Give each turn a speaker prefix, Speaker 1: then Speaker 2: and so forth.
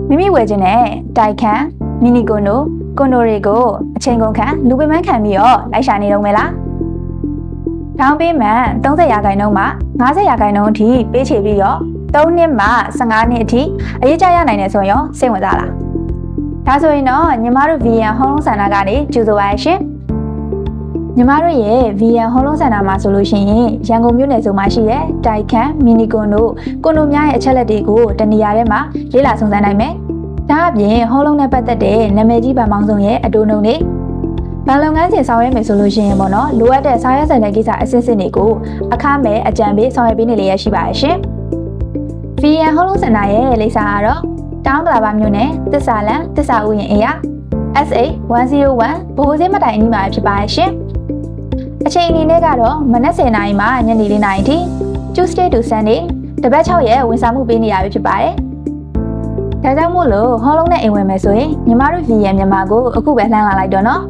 Speaker 1: မိမိဝယ်ခြင်းနဲ့တိုက်ခန်းမီနီကွန်ဒိုတွေကိုအချိန်ကုန်ခံလူပိမန်းခံပြီးတော့လိုက်ရှာနေတော့မယ်လားတောင်းပေးမှန်30%မှ50%အထိပေးချေပြီးတော့3နှစ်မှ15နှစ်အထိအရေးကြရနိုင်တယ်ဆိုရင်စိတ်ဝင်စားလားဒါဆိုရင်တော့ညီမတို့ VN ဟုံးလုံးစင်တာကနေကြိုဆိုပါရရှင်ညီမတို့ရဲ့ VN ဟုံးလုံးစင်တာမှာဆိုလို့ရှိရင်ရန်ကုန်မြို့နယ်စုံမှာရှိတဲ့တိုက်ခန်းမီနီကွန်ဒိုများရဲ့အချက်လက်တွေကိုတနေရာထဲမှာလေ့လာစုံစမ်းနိုင်မယ်ဒါအပြင်ဟုံးလုံးနဲ့ပတ်သက်တဲ့နာမည်ကြီးဗန်မောင်စုံရဲ့အတူနှုံတွေဗန်လုပ်ငန်းစဉ်ဆောင်ရွက်မယ်ဆိုလို့ရှိရင်ပေါ့နော်လိုအပ်တဲ့ဆောင်ရွက်ဆိုင်တဲ့ကိစ္စအစစ်စစ်တွေကိုအခမဲ့အကြံပေးဆောင်ရွက်ပေးနေလေရရှိပါရှင် VN ဟုံးလုံးစင်တာရဲ့လိပ်စာကတော့တောင်ကလာပါမြို့နယ်တစ္ဆာလန်တစ္ဆာဥယျာဉ်အေရ SA101 ဘိုးစင်းမတိုင်အနီးမှာဖြစ်ပါရှင်အချိန်အနေနဲ့ကတော့မနက်10:00 နာရီမှညနေ4:00 နာရီထိ Tuesday to Sunday တပတ်6ရက်ဝန်ဆောင်မှုပေးနေရပြီဖြစ်ပါတယ်ဒါကြောင့်မို့လို့ဟုံးလုံးနဲ့အိမ်ဝင်မယ်ဆိုရင်ညီမတို့ VN မြန်မာကိုအခုပဲလှမ်းလာလိုက်တော့နော်